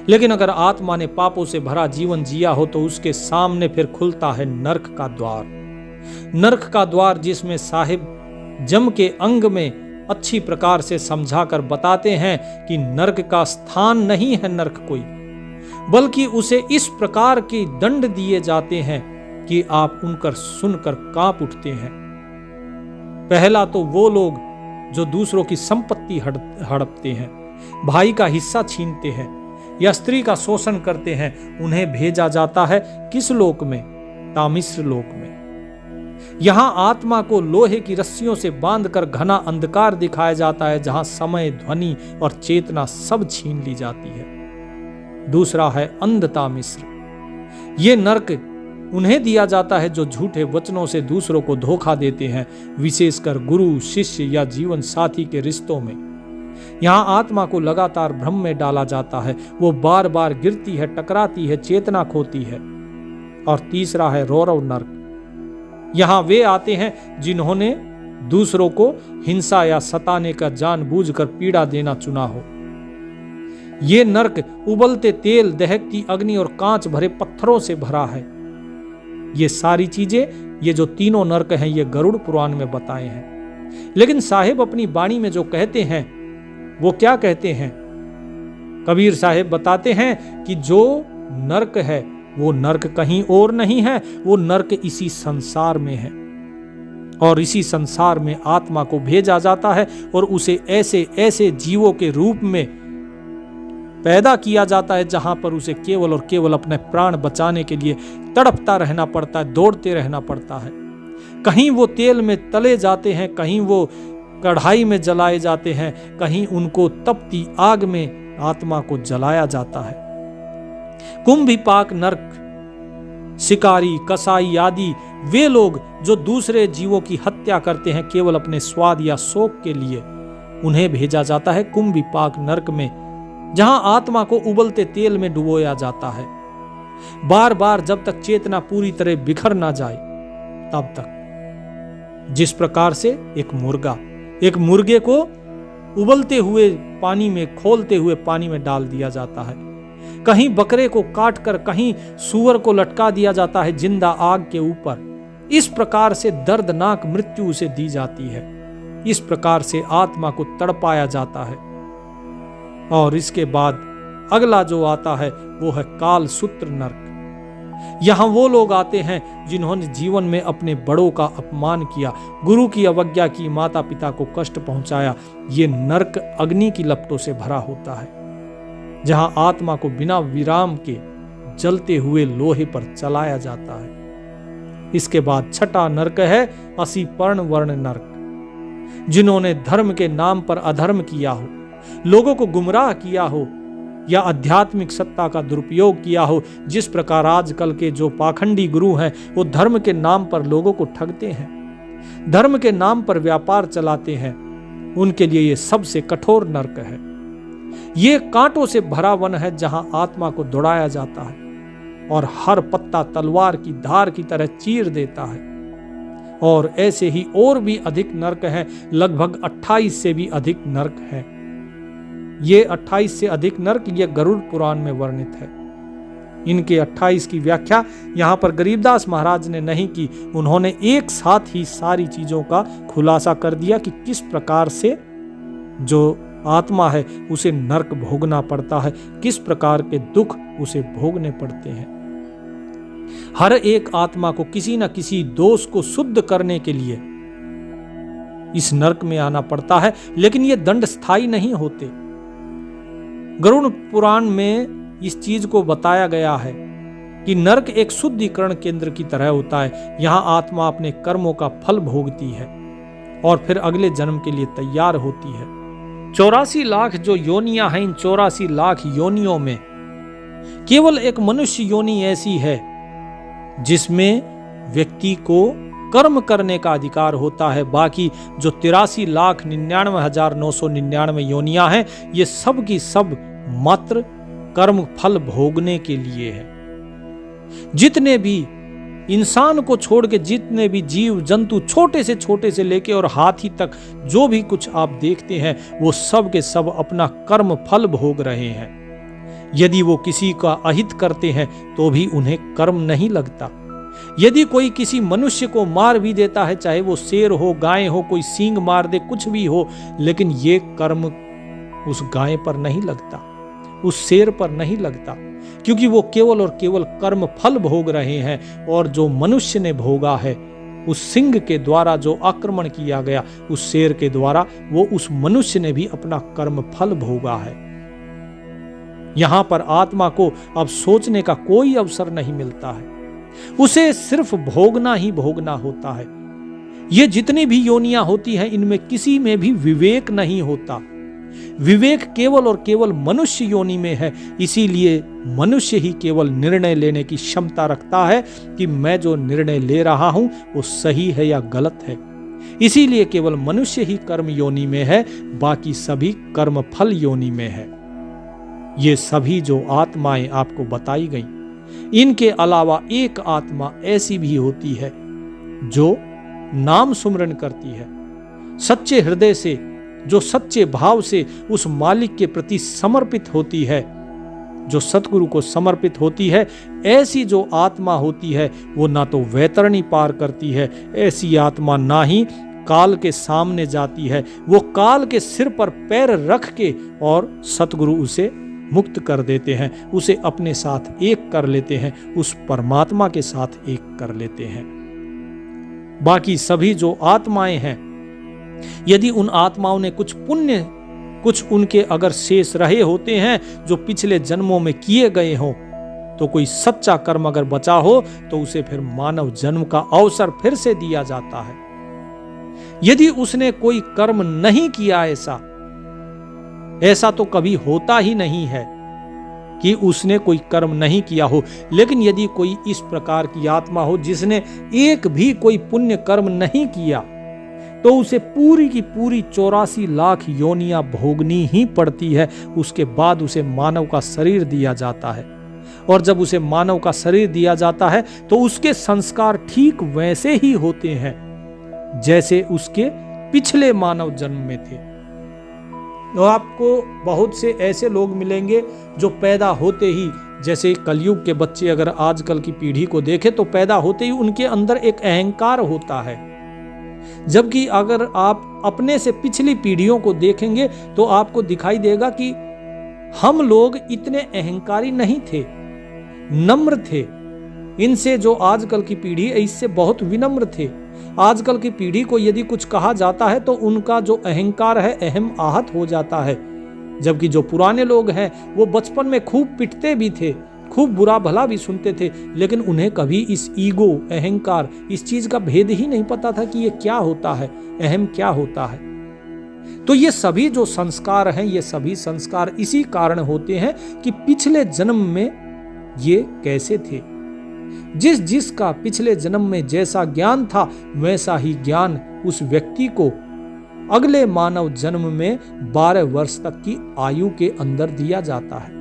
लेकिन अगर आत्मा ने पापों से भरा जीवन जिया हो तो उसके सामने फिर खुलता है नरक का द्वार। नरक का द्वार जिसमें साहिब जम के अंग में अच्छी प्रकार से समझाकर बताते हैं कि नरक का स्थान नहीं है नरक कोई, बल्कि उसे इस प्रकार के दंड दिए जाते हैं कि आप उनकर सुनकर कांप उठते हैं। पहला तो वो लोग जो दूसरों की संपत्ति हड़पते हैं, भाई का हिस्सा छीनते हैं या स्त्री का शोषण करते हैं, उन्हें भेजा जाता है किस लोक में? तामिश्र लोक में। यहां आत्मा को लोहे की रस्सियों से बांधकर घना अंधकार दिखाया जाता है, जहां समय, ध्वनि और चेतना सब छीन ली जाती है। दूसरा है अंधतामिश्र। ये नरक उन्हें दिया जाता है जो झूठे वचनों से दूसरों को धोखा देते हैं, विशेषकर गुरु, शिष्य या जीवन साथी के रिश्तों में। यहां आत्मा को लगातार भ्रम में डाला जाता है, वो बार बार गिरती है, टकराती है, चेतना खोती है। और तीसरा है रौरव नरक। यहां वे आते हैं जिन्होंने दूसरों को हिंसा या सताने का जानबूझकर पीड़ा देना चुना हो। ये नरक उबलते तेल, दहकती अग्नि और कांच भरे पत्थरों से भरा है। ये सारी चीजें, ये जो तीनों नरक हैं, ये गरुड़ पुराण में बताए हैं। लेकिन साहिब अपनी वाणी में जो कहते हैं वो क्या कहते हैं? कबीर साहिब बताते हैं कि जो नरक है वो नरक कहीं और नहीं है, वो नरक इसी संसार में है। और इसी संसार में आत्मा को भेजा जाता है और उसे ऐसे ऐसे जीवों के रूप में पैदा किया जाता है जहां पर उसे केवल और केवल अपने प्राण बचाने के लिए तड़पता रहना पड़ता है, दौड़ते रहना पड़ता है। कहीं वो तेल में तले जाते हैं, कहीं वो कढ़ाई में जलाए जाते हैं, कहीं उनको तपती आग में आत्मा को जलाया जाता है। कुंभिपाक नरक, शिकारी, कसाई आदि वे लोग जो दूसरे जीवों की हत्या करते हैं केवल अपने स्वाद या शौक के लिए, उन्हें भेजा जाता है कुंभिपाक नरक में, जहां आत्मा को उबलते तेल में डुबोया जाता है, बार बार जब तक चेतना पूरी तरह बिखर ना जाए तब तक। जिस प्रकार से एक मुर्गे को उबलते हुए पानी में, खोलते हुए पानी में डाल दिया जाता है, कहीं बकरे को काटकर कहीं सूअर को लटका दिया जाता है जिंदा आग के ऊपर, इस प्रकार से दर्दनाक मृत्यु उसे दी जाती है। इस प्रकार से आत्मा को तड़पाया जाता है। और इसके बाद अगला जो आता है वो है काल सूत्र नरक। यहां वो लोग आते हैं जिन्होंने जीवन में अपने बड़ों का अपमान किया, गुरु की अवज्ञा की, माता पिता को कष्ट पहुंचाया। ये नरक अग्नि की लपटों से भरा होता है, जहां आत्मा को बिना विराम के जलते हुए लोहे पर चलाया जाता है। इसके बाद छठा नरक है असीपर्ण वर्ण नरक। जिन्होंने धर्म के नाम पर अधर्म किया हो, लोगों को गुमराह किया हो या आध्यात्मिक सत्ता का दुरुपयोग किया हो, जिस प्रकार आजकल के जो पाखंडी गुरु हैं वो धर्म के नाम पर लोगों को ठगते हैं, धर्म के नाम पर व्यापार चलाते हैं, उनके लिए ये सबसे कठोर नरक है। ये कांटों से भरा वन है जहां आत्मा को दौड़ाया जाता है और हर पत्ता तलवार की धार की तरह चीर देता है। और ऐसे ही और भी अधिक नरक हैं, लगभग 28 से भी अधिक नरक हैं। ये 28 से अधिक नरक ये गरुड़ पुराण में वर्णित है। इनके 28 की व्याख्या यहाँ पर गरीबदास महाराज ने नहीं की, उन्होंने एक साथ ही सारी चीजों का खुलासा कर दिया कि किस प्रकार से जो आत्मा है उसे नरक भोगना पड़ता है, किस प्रकार के दुख उसे भोगने पड़ते हैं। हर एक आत्मा को किसी न किसी दोष को शुद्ध करने के लिए इस नरक में आना पड़ता है, लेकिन ये दंड स्थायी नहीं होते। गरुड़ पुराण में इस चीज को बताया गया है कि नरक एक शुद्धिकरण केंद्र की तरह होता है। यहां आत्मा अपने कर्मों का फल भोगती है और फिर अगले जन्म के लिए तैयार होती है। 84 लाख जो योनियां हैं, इन 84 लाख योनियों में केवल एक मनुष्य योनि ऐसी है जिसमें व्यक्ति को कर्म करने का अधिकार होता है। बाकी जो 83,99,999 योनियां हैं, ये सब की सब मात्र कर्म फल भोगने के लिए है। जितने भी इंसान को छोड़ के जितने भी जीव जंतु, छोटे से लेके और हाथी तक, जो भी कुछ आप देखते हैं वो सब के सब अपना कर्म फल भोग रहे हैं। यदि वो किसी का अहित करते हैं तो भी उन्हें कर्म नहीं लगता। यदि कोई किसी मनुष्य को मार भी देता है, चाहे वो शेर हो, गाय हो, कोई सींग मार दे, कुछ भी हो, लेकिन ये कर्म उस गाय पर नहीं लगता, उस शेर पर नहीं लगता, क्योंकि वो केवल और केवल कर्म फल भोग रहे हैं। और जो मनुष्य ने भोगा है, उस सिंह के द्वारा जो आक्रमण किया गया, उस शेर के द्वारा, वो उस मनुष्य ने भी अपना कर्म फल भोगा है। यहां पर आत्मा को अब सोचने का कोई अवसर नहीं मिलता है, उसे सिर्फ भोगना ही भोगना होता है। ये जितनी भी योनियां होती हैं, इनमें किसी में भी विवेक नहीं होता। विवेक केवल और केवल मनुष्य योनि में है। इसीलिए मनुष्य ही केवल निर्णय लेने की क्षमता रखता है कि मैं जो निर्णय ले रहा हूं वो सही है या गलत है। इसीलिए केवल मनुष्य ही कर्म योनि में है, बाकी सभी कर्म फल योनि में है। ये सभी जो आत्माएं आपको बताई गई, इनके अलावा एक आत्मा ऐसी भी होती है जो नाम सुमरन करती है, सच्चे हृदय से, जो सच्चे भाव से उस मालिक के प्रति समर्पित होती है, जो सतगुरु को समर्पित होती है। ऐसी जो आत्मा होती है वो ना तो वैतरणी पार करती है, ऐसी आत्मा ना ही काल के सामने जाती है। वो काल के सिर पर पैर रख के और सतगुरु उसे मुक्त कर देते हैं, उसे अपने साथ एक कर लेते हैं, उस परमात्मा के साथ एक कर लेते हैं। बाकी सभी जो आत्माएं हैं, यदि उन आत्माओं ने कुछ पुण्य, कुछ उनके अगर शेष रहे होते हैं जो पिछले जन्मों में किए गए हों, तो कोई सच्चा कर्म अगर बचा हो तो उसे फिर मानव जन्म का अवसर फिर से दिया जाता है। यदि उसने कोई कर्म नहीं किया, ऐसा तो कभी होता ही नहीं है कि उसने कोई कर्म नहीं किया हो। लेकिन यदि कोई इस प्रकार की आत्मा हो जिसने एक भी कोई पुण्य कर्म नहीं किया, तो उसे पूरी की पूरी 84 लाख योनियां भोगनी ही पड़ती है। उसके बाद उसे मानव का शरीर दिया जाता है, और जब उसे मानव का शरीर दिया जाता है तो उसके संस्कार ठीक वैसे ही होते हैं जैसे उसके पिछले मानव जन्म में थे। तो आपको बहुत से ऐसे लोग मिलेंगे जो पैदा होते ही, जैसे कलयुग के बच्चे अगर आजकल की पीढ़ी को देखें तो पैदा होते ही उनके अंदर एक अहंकार होता है, जबकि अगर आप अपने से पिछली पीढ़ियों को देखेंगे तो आपको दिखाई देगा कि हम लोग इतने अहंकारी नहीं थे, नम्र थे। इनसे जो आजकल की पीढ़ी है इससे बहुत विनम्र थे। आजकल की पीढ़ी को यदि कुछ कहा जाता है तो उनका जो अहंकार है अहम आहत हो जाता है, जबकि जो पुराने लोग हैं वो बचपन में खूब पिटते भी थे, खूब बुरा भला भी सुनते थे, लेकिन उन्हें कभी इस ईगो, अहंकार, इस चीज का भेद ही नहीं पता था कि ये क्या होता है, अहम क्या होता है। तो ये सभी जो संस्कार हैं, ये सभी संस्कार इसी कारण होते हैं कि पिछले जन्म में ये कैसे थे। जिसका पिछले जन्म में जैसा ज्ञान था वैसा ही ज्ञान उस व्यक्ति को अगले मानव जन्म में 12 वर्ष तक की आयु के अंदर दिया जाता है।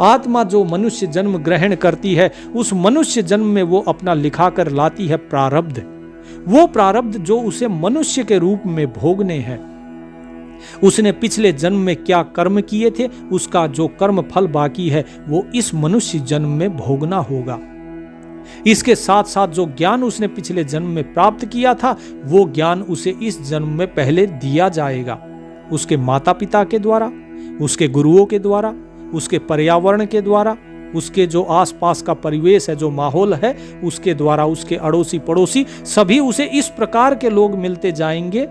आत्मा जो मनुष्य जन्म ग्रहण करती है, उस मनुष्य जन्म में वो अपना लिखा कर लाती है प्रारब्ध। वो प्रारब्ध जो उसे मनुष्य के रूप में भोगने हैं। उसने पिछले जन्म में क्या कर्म किए थे, उसका जो कर्म फल बाकी है वो इस मनुष्य जन्म में भोगना होगा। इसके साथ साथ जो ज्ञान उसने पिछले जन्म में प्राप्त किया था वो ज्ञान उसे इस जन्म में पहले दिया जाएगा, उसके माता पिता के द्वारा, उसके गुरुओं के द्वारा, उसके पर्यावरण के द्वारा, उसके जो आसपास का परिवेश है, जो माहौल है उसके द्वारा, उसके अड़ोसी पड़ोसी सभी उसे इस प्रकार के लोग मिलते जाएंगे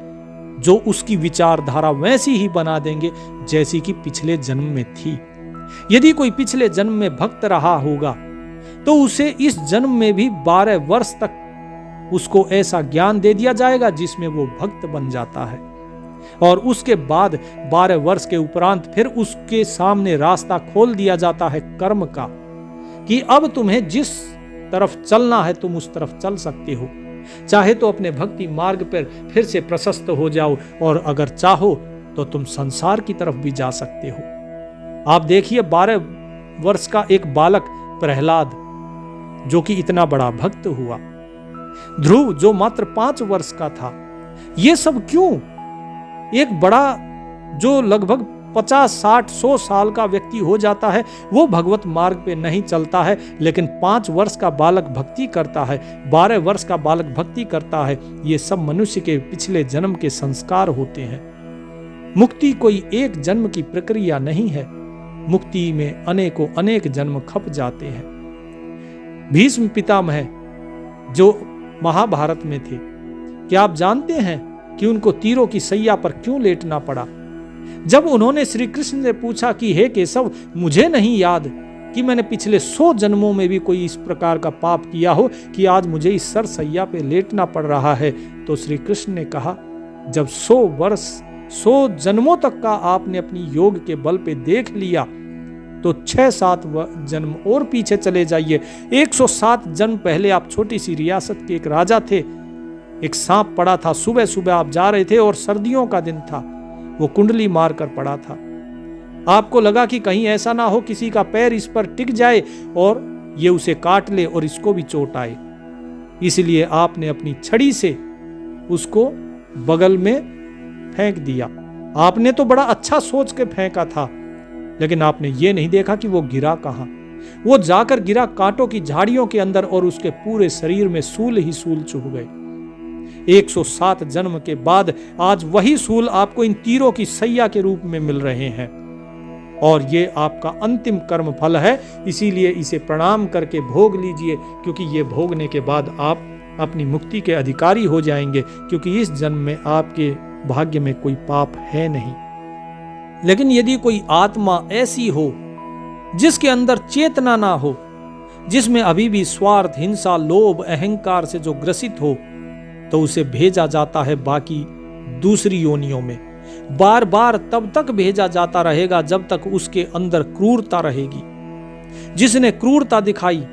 जो उसकी विचारधारा वैसी ही बना देंगे जैसी कि पिछले जन्म में थी। यदि कोई पिछले जन्म में भक्त रहा होगा तो उसे इस जन्म में भी 12 वर्ष तक उसको ऐसा ज्ञान दे दिया जाएगा जिसमें वो भक्त बन जाता है, और उसके बाद 12 वर्ष के उपरांत फिर उसके सामने रास्ता खोल दिया जाता है कर्म का, कि अब तुम्हें जिस तरफ चलना है तुम उस तरफ चल सकते हो। चाहे तो अपने भक्ति मार्ग पर फिर से प्रशस्त हो जाओ, और अगर चाहो तो तुम संसार की तरफ भी जा सकते हो। आप देखिए 12 वर्ष का एक बालक प्रहलाद जो कि इतना बड़ा भक्त हुआ, ध्रुव जो मात्र 5 वर्ष का था। ये सब क्यों? एक बड़ा जो लगभग 50, 60, 100 साल का व्यक्ति हो जाता है वो भगवत मार्ग पे नहीं चलता है, लेकिन 5 वर्ष का बालक भक्ति करता है, 12 वर्ष का बालक भक्ति करता है। ये सब मनुष्य के पिछले जन्म के संस्कार होते हैं। मुक्ति कोई एक जन्म की प्रक्रिया नहीं है, मुक्ति में अनेकों अनेक जन्म खप जाते हैं। भीष्म पितामह जो महाभारत में थे, क्या आप जानते हैं कि उनको तीरों की सैया पर क्यों लेटना पड़ा? जब उन्होंने श्री कृष्ण से पूछा कि हे केशव, मुझे नहीं याद कि मैंने पिछले 100 जन्मों में भी कोई इस प्रकार का पाप किया हो कि आज मुझे इस सरसैया पे लेटना पड़ रहा है, तो श्री कृष्ण ने कहा, जब 100 वर्ष 100 जन्मों तक का आपने अपनी योग के बल पे देख लिया तो 6-7 जन्म और पीछे चले जाइए। 107 जन्म पहले आप छोटी सी रियासत के एक राजा थे। एक सांप पड़ा था, सुबह सुबह आप जा रहे थे और सर्दियों का दिन था, वो कुंडली मार कर पड़ा था। आपको लगा कि कहीं ऐसा ना हो किसी का पैर इस पर टिक जाए और ये उसे काट ले और इसको भी चोट आए, इसलिए आपने अपनी छड़ी से उसको बगल में फेंक दिया। आपने तो बड़ा अच्छा सोच के फेंका था, लेकिन आपने ये नहीं देखा कि वो गिरा कहां। वो जाकर गिरा कांटों की झाड़ियों के अंदर और उसके पूरे शरीर में सूल ही सूल चुभ गए। 107 जन्म के बाद आज वही सूल आपको इन तीरों की सैया के रूप में मिल रहे हैं, और ये आपका अंतिम कर्म फल है। इसीलिए इसे प्रणाम करके भोग लीजिए, क्योंकि ये भोगने के बाद आप अपनी मुक्ति के अधिकारी हो जाएंगे, क्योंकि इस जन्म में आपके भाग्य में कोई पाप है नहीं। लेकिन यदि कोई आत्मा ऐसी हो जिसके अंदर चेतना ना हो, जिसमें अभी भी स्वार्थ, हिंसा, लोभ, अहंकार से जो ग्रसित हो, तो उसे भेजा जाता है बाकी दूसरी योनियों में। बार बार तब तक भेजा जाता रहेगा जब तक उसके अंदर क्रूरता रहेगी। जिसने क्रूरता दिखाई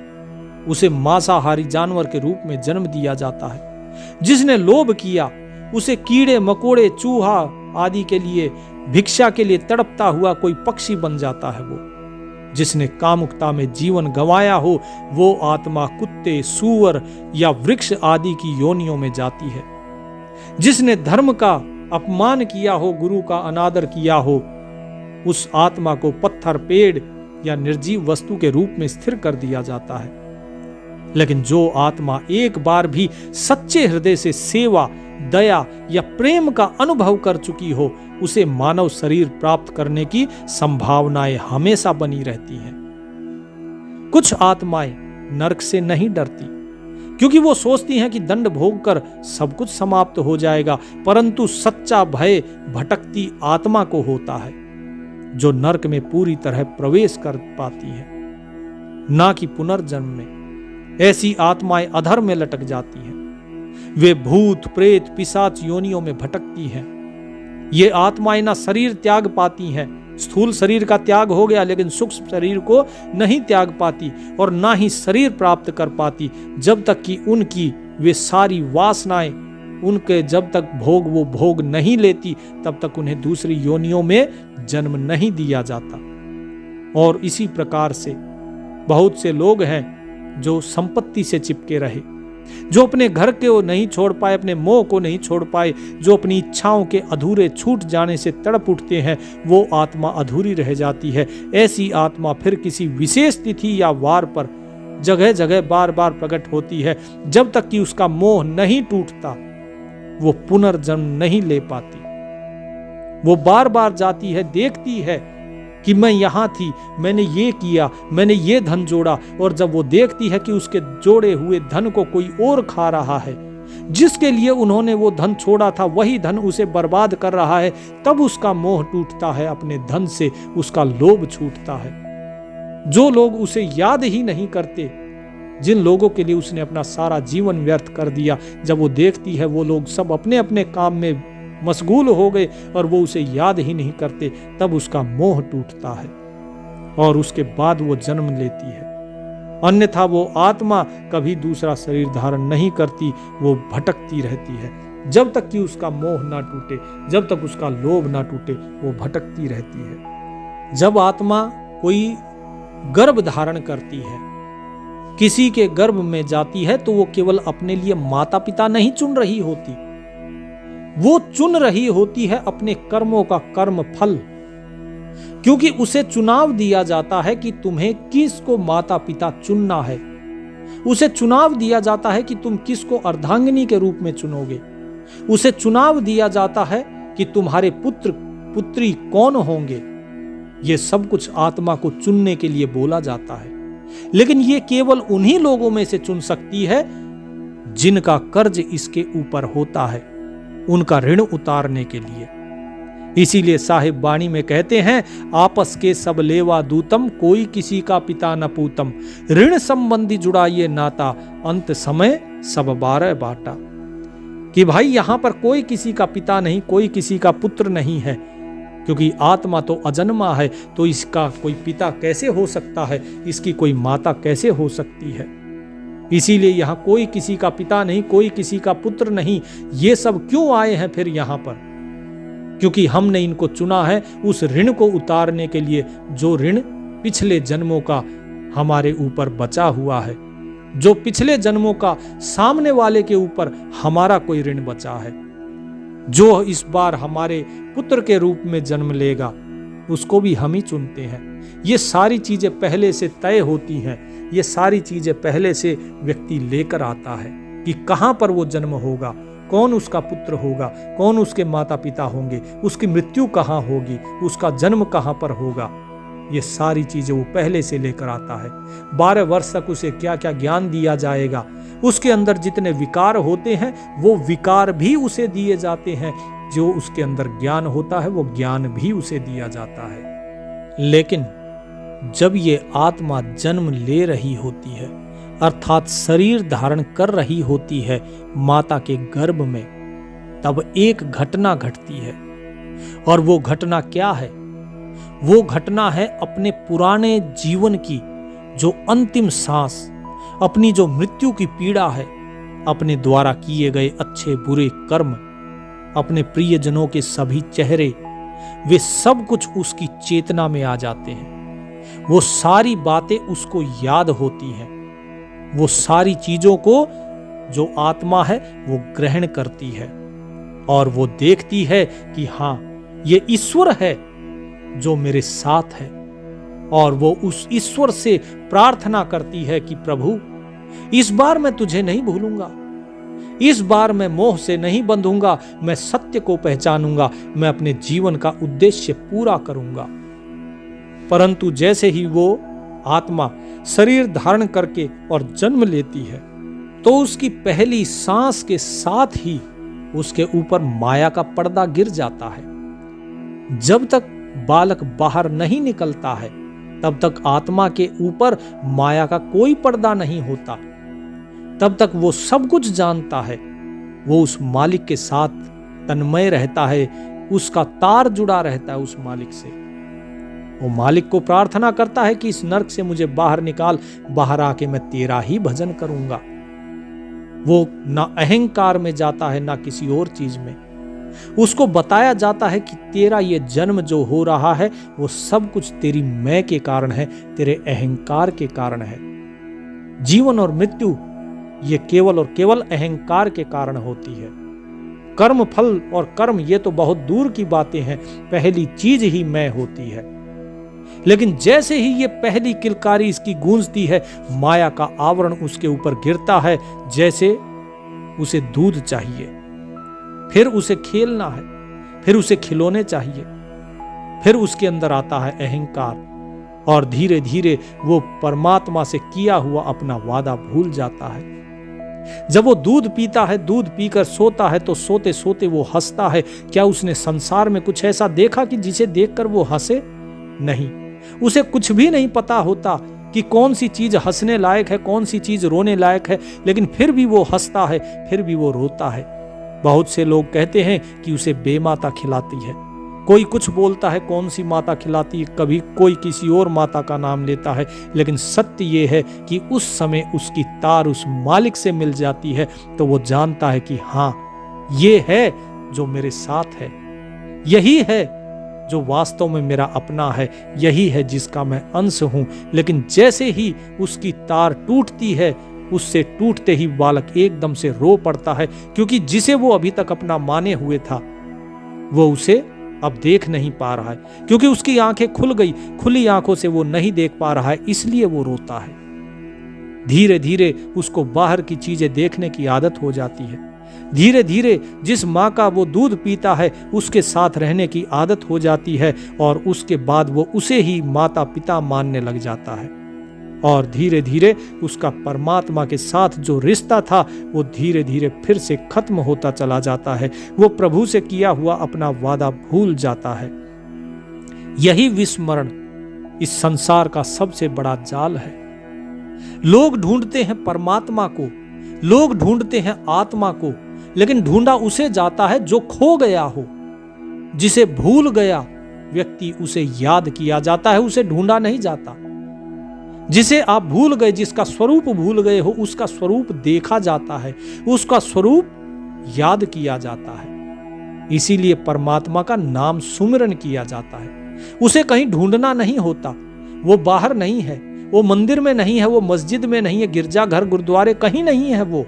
उसे मांसाहारी जानवर के रूप में जन्म दिया जाता है। जिसने लोभ किया उसे कीड़े मकोड़े, चूहा आदि के लिए, भिक्षा के लिए तड़पता हुआ कोई पक्षी बन जाता है। वो जिसने कामुकता में जीवन गंवाया हो वो आत्मा कुत्ते, सूअर या वृक्ष आदि की योनियों में जाती है। जिसने धर्म का अपमान किया हो, गुरु का अनादर किया हो, उस आत्मा को पत्थर, पेड़ या निर्जीव वस्तु के रूप में स्थिर कर दिया जाता है। लेकिन जो आत्मा एक बार भी सच्चे हृदय से सेवा, दया या प्रेम का अनुभव कर चुकी हो, उसे मानव शरीर प्राप्त करने की संभावनाएं हमेशा बनी रहती हैं। कुछ आत्माएं नरक से नहीं डरती, क्योंकि वो सोचती हैं कि दंड भोग कर सब कुछ समाप्त हो जाएगा, परंतु सच्चा भय भटकती आत्मा को होता है, जो नरक में पूरी तरह प्रवेश कर पाती है, ना कि पुनर्जन्म में। ऐसी आत्माएं अधर में लटक जाती हैं। वे भूत, प्रेत, पिशाच योनियों में भटकती हैं। ये आत्माएं ना शरीर त्याग पाती हैं, स्थूल शरीर का त्याग हो गया, लेकिन सूक्ष्म शरीर को नहीं त्याग पाती और ना ही शरीर प्राप्त कर पाती, जब तक कि उनकी वे सारी वासनाएं, उनके जब तक भोग वो भोग नहीं लेती, तब तक उन्हें दूसरी योनियों में जन्म नहीं दिया जाता। और इसी प्रकार से बहुत से लोग हैं जो संपत्ति से चिपके रहे, जो अपने घर को नहीं छोड़ पाए, अपने मोह को नहीं छोड़ पाए, जो अपनी इच्छाओं के अधूरे छूट जाने से तड़प उठते हैं, वो आत्मा अधूरी रह जाती है। ऐसी आत्मा फिर किसी विशेष तिथि या वार पर जगह जगह बार बार प्रकट होती है। जब तक कि उसका मोह नहीं टूटता, वो पुनर्जन्म नहीं ले पाती। वो बार बार जाती है, देखती है कि मैं यहां थी, मैंने ये किया, मैंने ये धन जोड़ा, और जब वो देखती है कि उसके जोड़े हुए धन को कोई और खा रहा है, जिसके लिए उन्होंने वो धन छोड़ा था वही धन उसे बर्बाद कर रहा है, तब उसका मोह टूटता है, अपने धन से उसका लोभ छूटता है। जो लोग उसे याद ही नहीं करते, जिन लोगों के लिए उसने अपना सारा जीवन व्यर्थ कर दिया, जब वो देखती है वो लोग सब अपने अपने काम में मशगूल हो गए और वो उसे याद ही नहीं करते, तब उसका मोह टूटता है और उसके बाद वो जन्म लेती है। अन्यथा वो आत्मा कभी दूसरा शरीर धारण नहीं करती, वो भटकती रहती है। जब तक कि उसका मोह ना टूटे, जब तक उसका लोभ ना टूटे, वो भटकती रहती है। जब आत्मा कोई गर्भ धारण करती है, किसी के गर्भ में जाती है, तो वो केवल अपने लिए माता पिता नहीं चुन रही होती, वो चुन रही होती है अपने कर्मों का कर्म फल। क्योंकि उसे चुनाव दिया जाता है कि तुम्हें किसको माता पिता चुनना है। उसे चुनाव दिया जाता है कि तुम किसको अर्धांगिनी के रूप में चुनोगे। उसे चुनाव दिया जाता है कि तुम्हारे पुत्र पुत्री कौन होंगे। ये सब कुछ आत्मा को चुनने के लिए बोला जाता है, लेकिन ये केवल उन्हीं लोगों में से चुन सकती है जिनका कर्ज इसके ऊपर होता है, उनका ऋण उतारने के लिए। इसीलिए साहिब बाणी में कहते हैं, आपस के सब लेवा दूतम, कोई किसी का पिता न पूतम, ऋण संबंधी जुड़ाइए नाता, अंत समय सब 12 बाटा। कि भाई यहां पर कोई किसी का पिता नहीं, कोई किसी का पुत्र नहीं है, क्योंकि आत्मा तो अजन्मा है, तो इसका कोई पिता कैसे हो सकता है, इसकी कोई माता कैसे हो सकती है। इसीलिए यहां कोई किसी का पिता नहीं, कोई किसी का पुत्र नहीं। ये सब क्यों आए हैं फिर यहां पर? क्योंकि हमने इनको चुना है उस ऋण को उतारने के लिए, जो ऋण पिछले जन्मों का हमारे ऊपर बचा हुआ है, जो पिछले जन्मों का सामने वाले के ऊपर हमारा कोई ऋण बचा है। जो इस बार हमारे पुत्र के रूप में जन्म लेगा, उसको भी हम ही चुनते हैं। ये सारी चीजें पहले से तय होती हैं, ये सारी चीजें पहले से व्यक्ति लेकर आता है कि कहां पर वो जन्म होगा, कौन उसका पुत्र होगा, कौन उसके माता पिता होंगे, उसकी मृत्यु कहां होगी, उसका जन्म कहां पर होगा। ये सारी चीजें वो पहले से लेकर आता है। 12 वर्ष तक उसे क्या क्या ज्ञान दिया जाएगा, उसके अंदर जितने विकार होते हैं वो विकार भी उसे दिए जाते हैं, जो उसके अंदर ज्ञान होता है वो ज्ञान भी उसे दिया जाता है। लेकिन जब ये आत्मा जन्म ले रही होती है, अर्थात शरीर धारण कर रही होती है माता के गर्भ में, तब एक घटना घटती है। और वो घटना क्या है? वो घटना है अपने पुराने जीवन की जो अंतिम सांस, अपनी जो मृत्यु की पीड़ा है, अपने द्वारा किए गए अच्छे बुरे कर्म, अपने प्रियजनों के सभी चेहरे, वे सब कुछ उसकी चेतना में आ जाते हैं। वो सारी बातें उसको याद होती हैं। वो सारी चीजों को जो आत्मा है वो ग्रहण करती है और वो देखती है कि हाँ, ये ईश्वर है जो मेरे साथ है। और वो उस ईश्वर से प्रार्थना करती है कि प्रभु, इस बार मैं तुझे नहीं भूलूंगा, इस बार मैं मोह से नहीं बंधूंगा, मैं सत्य को पहचानूंगा, मैं अपने जीवन का उद्देश्य पूरा करूंगा। परंतु जैसे ही वो आत्मा शरीर धारण करके और जन्म लेती है, तो उसकी पहली सांस के साथ ही उसके ऊपर माया का पर्दा गिर जाता है। जब तक बालक बाहर नहीं निकलता है, तब तक आत्मा के ऊपर माया का कोई पर्दा नहीं होता। तब तक वो सब कुछ जानता है। वो उस मालिक के साथ तन्मय रहता है, उसका तार जुड़ा रहता है उस मालिक से। वो मालिक को प्रार्थना करता है कि इस नरक से मुझे बाहर निकाल, बाहर आके मैं तेरा ही भजन करूंगा। वो ना अहंकार में जाता है ना किसी और चीज में। उसको बताया जाता है कि तेरा ये जन्म जो हो रहा है वो सब कुछ तेरी मैं के कारण है, तेरे अहंकार के कारण है। जीवन और मृत्यु ये केवल और केवल अहंकार के कारण होती है। कर्म फल और कर्म ये तो बहुत दूर की बातें हैं, पहली चीज ही मैं होती है। लेकिन जैसे ही ये पहली किलकारी इसकी गूंजती है, माया का आवरण उसके ऊपर गिरता है। जैसे उसे दूध चाहिए, फिर उसे खेलना है, फिर उसे खिलौने चाहिए, फिर उसके अंदर आता है अहंकार और धीरे धीरे वो परमात्मा से किया हुआ अपना वादा भूल जाता है। जब वो दूध पीता है, दूध पीकर सोता है, तो सोते सोते वो हंसता है। क्या उसने संसार में कुछ ऐसा देखा कि जिसे देखकर वो हंसे? नहीं, उसे कुछ भी नहीं पता होता कि कौन सी चीज हंसने लायक है, कौन सी चीज रोने लायक है, लेकिन फिर भी वो हंसता है, फिर भी वो रोता है। बहुत से लोग कहते हैं कि उसे बेमाता खिलाती है, कोई कुछ बोलता है कौन सी माता खिलाती है, कभी कोई किसी और माता का नाम लेता है। लेकिन सत्य ये है कि उस समय उसकी तार उस मालिक से मिल जाती है, तो वो जानता है कि हाँ, ये है जो मेरे साथ है, यही है जो वास्तव में मेरा अपना है, यही है जिसका मैं अंश हूं। लेकिन जैसे ही उसकी तार टूटती है, उससे टूटते ही बालक एकदम से रो पड़ता है, क्योंकि जिसे वो अभी तक अपना माने हुए था वो उसे अब देख नहीं पा रहा है, क्योंकि उसकी आंखें खुल गई, खुली आंखों से वो नहीं देख पा रहा है, इसलिए वो रोता है। धीरे धीरे उसको बाहर की चीजें देखने की आदत हो जाती है। धीरे धीरे जिस माँ का वो दूध पीता है उसके साथ रहने की आदत हो जाती है, और उसके बाद वो उसे ही माता पिता मानने लग जाता है। और धीरे धीरे उसका परमात्मा के साथ जो रिश्ता था वो धीरे धीरे फिर से खत्म होता चला जाता है। वो प्रभु से किया हुआ अपना वादा भूल जाता है। यही विस्मरण इस संसार का सबसे बड़ा जाल है। लोग ढूंढते हैं परमात्मा को, लोग ढूंढते हैं आत्मा को, लेकिन ढूंढा उसे जाता है जो खो गया हो। जिसे भूल गया व्यक्ति उसे याद किया जाता है, उसे ढूंढा नहीं जाता। जिसे आप भूल गए, जिसका स्वरूप भूल गए हो, उसका स्वरूप देखा जाता है, उसका स्वरूप याद किया जाता है। इसीलिए परमात्मा का नाम सुमिरन किया जाता है। उसे कहीं ढूंढना नहीं होता। वो बाहर नहीं है, वो मंदिर में नहीं है, वो मस्जिद में नहीं है, गिरजाघर गुरुद्वारे कहीं नहीं है। वो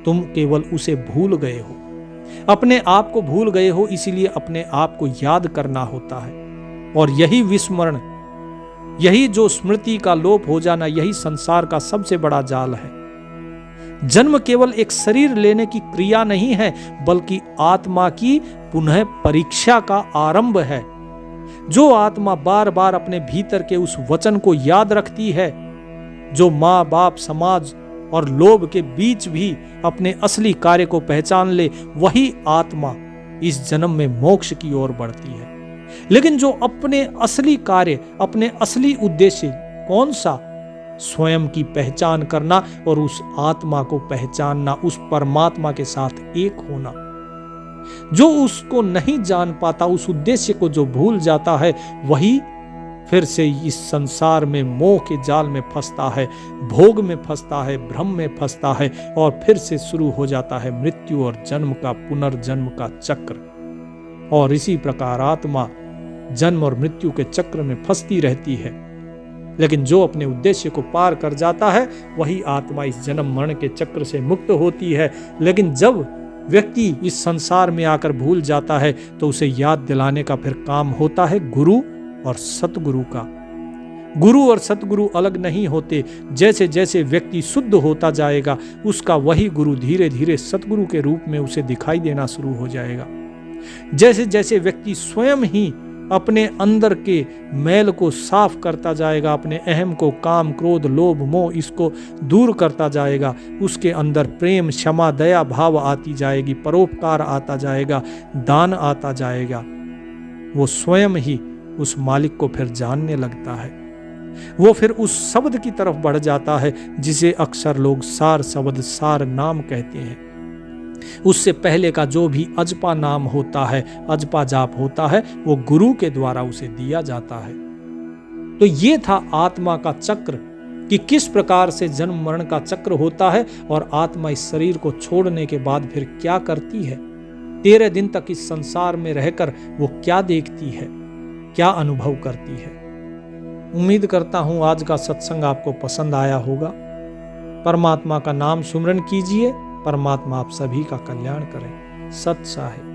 तुम केवल उसे भूल गए हो, अपने आप को भूल गए हो, इसीलिए अपने आप को याद करना होता है। और यही विस्मरण, यही जो स्मृति का लोप हो जाना, यही संसार का सबसे बड़ा जाल है। जन्म केवल एक शरीर लेने की क्रिया नहीं है, बल्कि आत्मा की पुनः परीक्षा का आरंभ है। जो आत्मा बार बार अपने भीतर के उस वचन को याद रखती है, जो माँ बाप समाज और लोभ के बीच भी अपने असली कार्य को पहचान ले, वही आत्मा इस जन्म में मोक्ष की ओर बढ़ती है। लेकिन जो अपने असली कार्य, अपने असली उद्देश्य कौन सा? स्वयं की पहचान करना और उस आत्मा को पहचानना, उस परमात्मा के साथ एक होना। जो उसको नहीं जान पाता, उस उद्देश्य को जो भूल जाता है, वही फिर से इस संसार में मोह के जाल में फंसता है, भोग में फंसता है, भ्रम में फंसता है और फिर से शुरू हो जाता है मृत्यु और जन्म का, पुनर्जन्म का चक्र। और इसी प्रकार आत्मा जन्म और मृत्यु के चक्र में फंसती रहती है। लेकिन जो अपने उद्देश्य को पार कर जाता है, वही आत्मा इस जन्म मरण के चक्र से मुक्त होती है। लेकिन जब व्यक्ति इस संसार में आकर भूल जाता है, तो उसे याद दिलाने का फिर काम होता है गुरु और सतगुरु का। गुरु और सतगुरु अलग नहीं होते। जैसे जैसे व्यक्ति शुद्ध होता जाएगा, उसका वही गुरु धीरे धीरे सतगुरु के रूप में उसे दिखाई देना शुरू हो जाएगा। जैसे जैसे व्यक्ति स्वयं ही अपने अंदर के मैल को साफ करता जाएगा, अपने अहम को, काम, क्रोध, लोभ, मोह, इसको दूर करता जाएगा, उसके अंदर प्रेम, क्षमा, दया भाव आती जाएगी, परोपकार आता जाएगा, दान आता जाएगा। वो स्वयं ही उस मालिक को फिर जानने लगता है। वो फिर उस शब्द की तरफ बढ़ जाता है जिसे अक्सर लोग सार शब्द, सार नाम कहते हैं। उससे पहले का जो भी अजपा नाम होता है, अजपा जाप होता है, वो गुरु के द्वारा उसे दिया जाता है। तो ये था आत्मा का चक्र कि किस प्रकार से जन्म मरण का चक्र होता है और आत्मा इस शरीर को छोड़ने के बाद फिर क्या करती है। 13 दिन तक इस संसार में रहकर वो क्या देखती है, क्या अनुभव करती है। उम्मीद करता हूं आज का सत्संग आपको पसंद आया होगा। परमात्मा का नाम सुमरन कीजिए, परमात्मा आप सभी का कल्याण करें। सत साहिब।